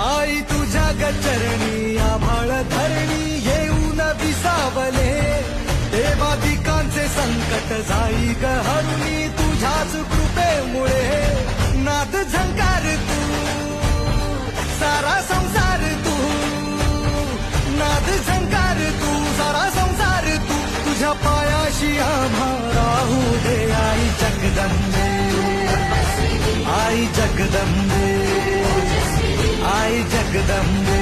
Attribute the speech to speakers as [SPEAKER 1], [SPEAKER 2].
[SPEAKER 1] आई तुझ्या गचरणी आभाळ धरणी येऊन विसावले, देवादिकांचे संकट जाई ग हरुणी तुझ्याच कृपेमुळे. नाद झंकार तू सारा संसार तू, नाद झंकार तू सारा संसार तू, तुझ्या पायाशी आम्हा राहू दे आई जगदंबे. आई जगदंबे, आई जगदंबे.